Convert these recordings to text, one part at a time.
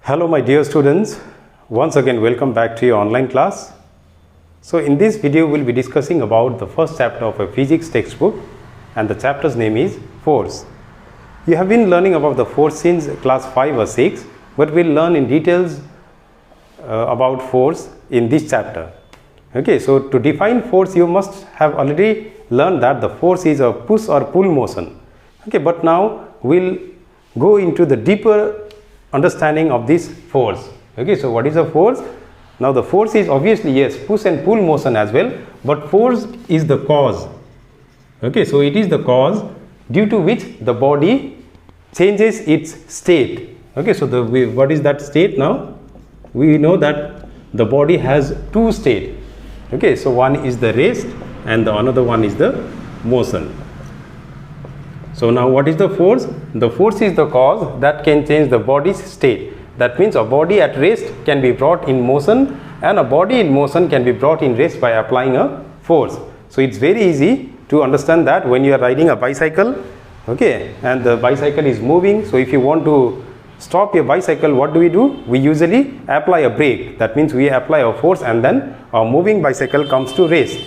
Hello my dear students, once again welcome back to your online class. So in this video we will be discussing about the first chapter of a physics textbook and the chapter's name is force. You have been learning about the force since class 5 or 6, but we will learn in details about force in this chapter. Okay, so to define force you must have already learned that the force is a push or pull motion. Okay, but now we will go into the deeper understanding of this force. Okay, so what is a force? Now the force is obviously yes push and pull motion as well, but force is the cause. Okay, so it is the cause due to which the body changes its state. Okay, so what is that state? Now we know that the body has two states. Okay, so one is the rest and the another one is the motion. So now what is the force? The force is the cause that can change the body's state. That means a body at rest can be brought in motion and a body in motion can be brought in rest by applying a force. So it's very easy to understand that when you are riding a bicycle, okay, and the bicycle is moving. So if you want to stop your bicycle, what do? We usually apply a brake. That means we apply a force and then our moving bicycle comes to rest.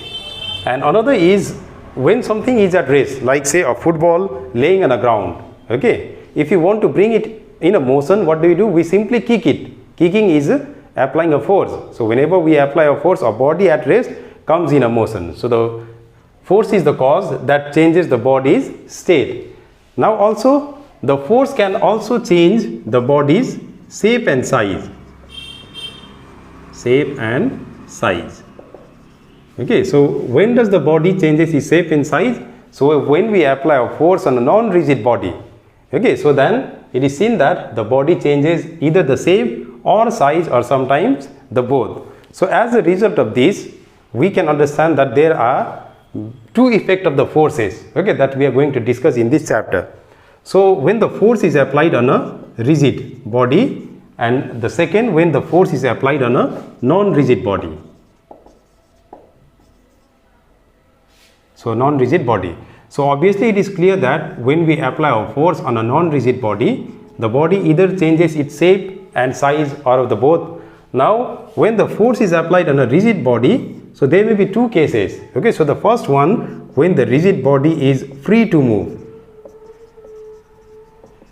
And another is when something is at rest, like say a football laying on the ground. Okay, if you want to bring it in a motion, what do? We simply kick it. Kicking is applying a force. So whenever we apply a force, our body at rest comes in a motion. So the force is the cause that changes the body's state. Now also the force can also change the body's shape and size. Shape and size. Okay, so when does the body changes its shape and size? So when we apply a force on a non-rigid body. Okay, so then it is seen that the body changes either the shape or size or sometimes the both. So as a result of this, we can understand that there are two effects of the forces, okay, that we are going to discuss in this chapter. So when the force is applied on a rigid body, and the second when the force is applied on a non-rigid body. So non-rigid body. So obviously it is clear that when we apply a force on a non-rigid body, the body either changes its shape and size or of the both. Now when the force is applied on a rigid body, so there may be two cases. Okay, so the first one, when the rigid body is free to move.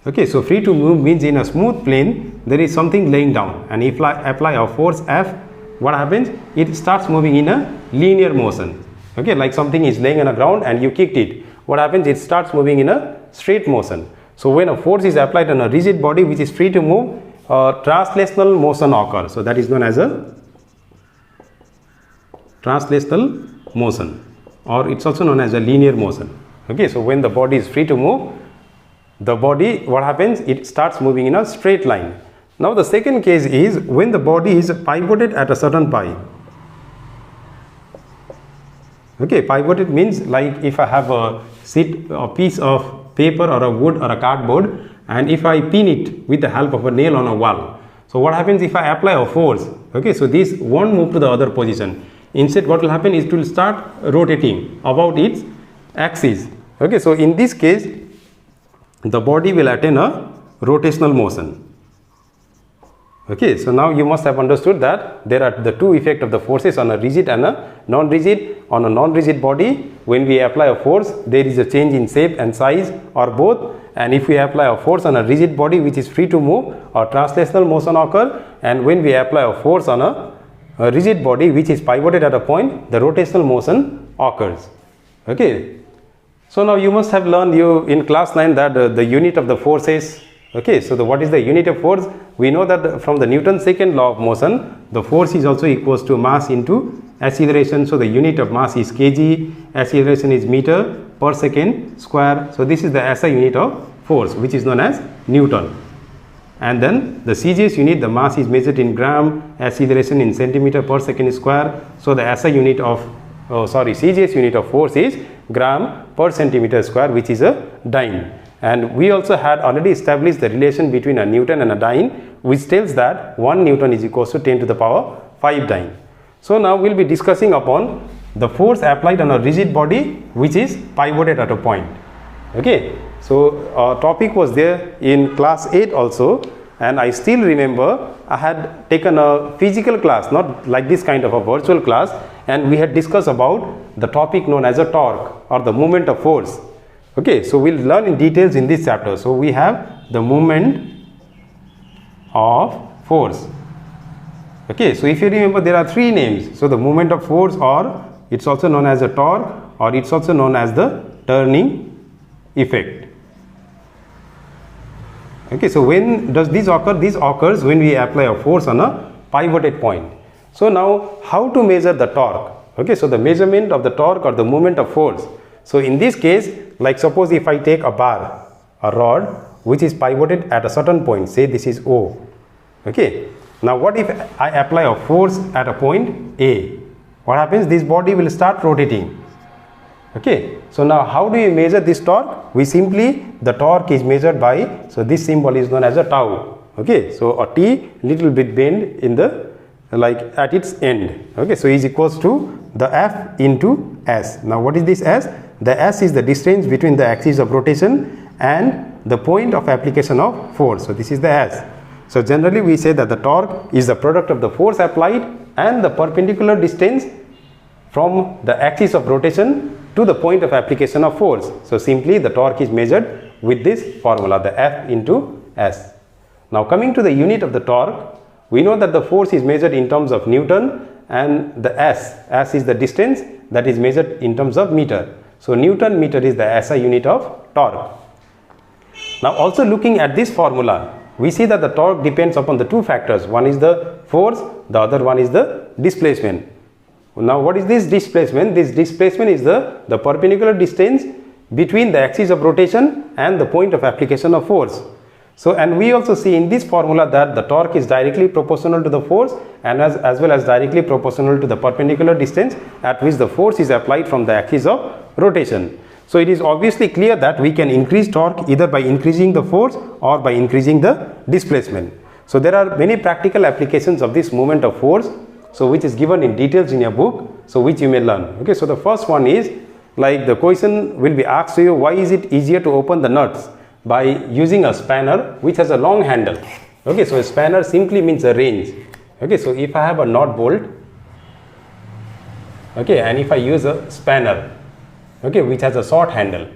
Okay, so free to move means in a smooth plane there is something laying down, and if I apply a force F, what happens? It starts moving in a linear motion. Okay, like something is laying on the ground and you kicked it. What happens? It starts moving in a straight motion. So when a force is applied on a rigid body which is free to move, translational motion occurs. So that is known as a translational motion, or it's also known as a linear motion. Okay, so when the body is free to move, the body, what happens? It starts moving in a straight line. Now the second case is when the body is pivoted at a certain point. Okay, pivoted means like if I have a piece of paper or a wood or a cardboard, and if I pin it with the help of a nail on a wall. So what happens if I apply a force? Okay, so this won't move to the other position. Instead what will happen is it will start rotating about its axis. Okay, so in this case the body will attain a rotational motion. Okay, so now you must have understood that there are the two effects of the forces on a rigid and a non-rigid. On a non-rigid body, when we apply a force, there is a change in shape and size or both. And if we apply a force on a rigid body which is free to move, a translational motion occurs. And when we apply a force on a rigid body which is pivoted at a point, the rotational motion occurs. Okay, so now you must have learned in class 9 that the unit of the force is. Okay, so what is the unit of force? We know that from the Newton's second law of motion, the force is also equals to mass into acceleration. So the unit of mass is kg, acceleration is meter per second square. So this is the SI unit of force, which is known as Newton. And then the CGS unit, the mass is measured in gram, acceleration in centimeter per second square. So the SI unit of CGS unit of force is gram per centimeter square, which is a dyne. And we also had already established the relation between a Newton and a dyne, which tells that 1 Newton is equals to 10 to the power 5 dyne. So now we will be discussing upon the force applied on a rigid body which is pivoted at a point. Okay, so our topic was there in class 8 also. and I still remember I had taken a physical class, not like this kind of a virtual class, and we had discussed about the topic known as a torque or the moment of force. Okay, so we'll learn in details in this chapter. So we have the moment of force. Okay, so if you remember, there are three names. So the moment of force, or it's also known as a torque, or it's also known as the turning effect. Okay, so when does this occur? This occurs when we apply a force on a pivoted point. So now, how to measure the torque? Okay, so the measurement of the torque or the moment of force. So in this case, like suppose if I take a bar, a rod which is pivoted at a certain point, say this is O. Okay, now what if I apply a force at a point A? What happens? This body will start rotating. Okay, so now how do you measure this torque? We simply, the torque is measured by, so this symbol is known as a tau. Okay, so a T little bit bend in the, like at its end. Okay, so is equals to the F into S. Now what is this S? The S is the distance between the axis of rotation and the point of application of force. So this is the S. So generally we say that the torque is the product of the force applied and the perpendicular distance from the axis of rotation to the point of application of force. So simply the torque is measured with this formula, the F into S. Now coming to the unit of the torque, we know that the force is measured in terms of Newton, and the S is the distance that is measured in terms of meter. So Newton meter is the SI unit of torque. Now also looking at this formula, we see that the torque depends upon the two factors. One is the force, the other one is the displacement. Now what is this displacement? This displacement is the perpendicular distance between the axis of rotation and the point of application of force. So, and we also see in this formula that the torque is directly proportional to the force and as well as directly proportional to the perpendicular distance at which the force is applied from the axis of rotation. So it is obviously clear that we can increase torque either by increasing the force or by increasing the displacement. So there are many practical applications of this moment of force, so which is given in details in your book, so which you may learn. Okay, so the first one is, like the question will be asked to you, why is it easier to open the nuts by using a spanner which has a long handle? Okay, so a spanner simply means a range. Okay, so if I have a knot bolt, okay, and if I use a spanner, okay, which has a short handle,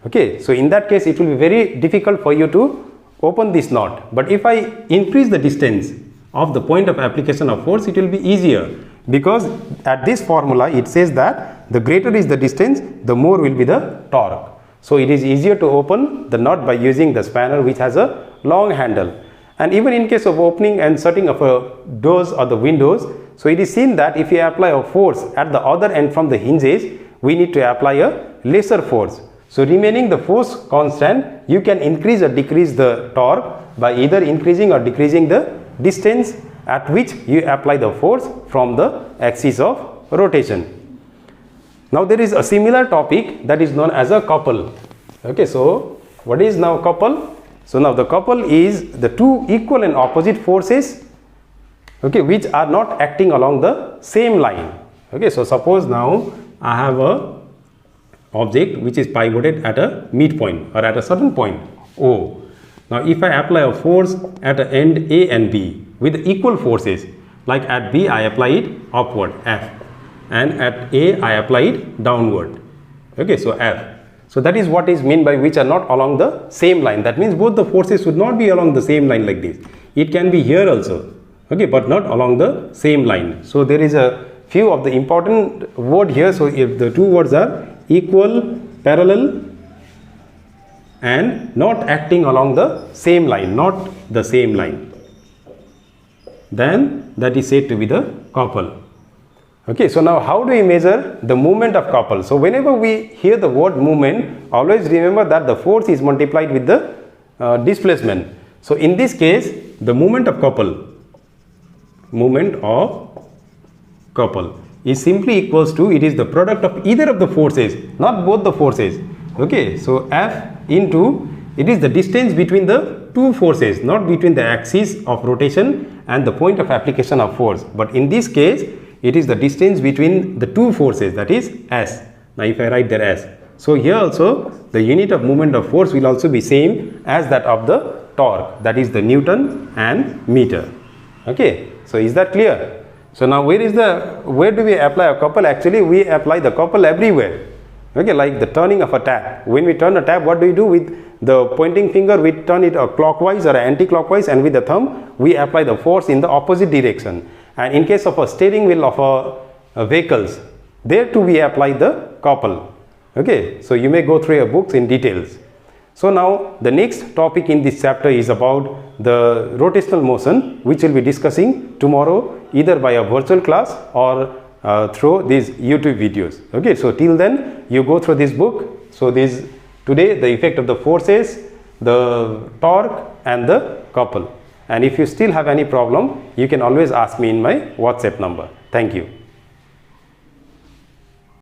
okay, so in that case it will be very difficult for you to open this knot. But if I increase the distance of the point of application of force, it will be easier, because at this formula it says that the greater is the distance, the more will be the torque. So it is easier to open the nut by using the spanner which has a long handle. And even in case of opening and shutting of a doors or the windows, so it is seen that if you apply a force at the other end from the hinges, we need to apply a lesser force. So remaining the force constant, you can increase or decrease the torque by either increasing or decreasing the distance at which you apply the force from the axis of rotation. Now there is a similar topic that is known as a couple. Okay, so what is now couple? So now the couple is the two equal and opposite forces, okay, which are not acting along the same line. Okay, so suppose now I have a object which is pivoted at a midpoint or at a certain point O. Now if I apply a force at the end A and B with equal forces, like at B I apply it upward, F, and at A I apply it downward, okay, so F. So that is what is meant by which are not along the same line. That means both the forces should not be along the same line like this. It can be here also, okay, but not along the same line. So there is a few of the important word here. So if the two words are equal, parallel, and not acting along the same line, not the same line, then that is said to be the couple. Okay, so now how do we measure the movement of couple? So whenever we hear the word movement, always remember that the force is multiplied with the displacement. So in this case, the movement of couple is simply equals to, it is the product of either of the forces, not both the forces. Okay, so F into, it is the distance between the two forces, not between the axis of rotation and the point of application of force. But in this case, it is the distance between the two forces, that is S. Now if I write there S, so here also the unit of movement of force will also be same as that of the torque, that is the Newton and meter. Okay, so is that clear? So now where do we apply a couple? Actually we apply the couple everywhere. Okay, like the turning of a tap. When we turn a tap, what do we do? With the pointing finger we turn it clockwise or anti-clockwise, and with the thumb we apply the force in the opposite direction. And in case of a steering wheel of a vehicles, there too we apply the couple. Okay, so you may go through your books in details. So now the next topic in this chapter is about the rotational motion, which we'll be discussing tomorrow either by a virtual class or through these YouTube videos. Okay, so till then you go through this book. So today the effect of the forces, the torque and the couple. And if you still have any problem, you can always ask me in my WhatsApp number. Thank you.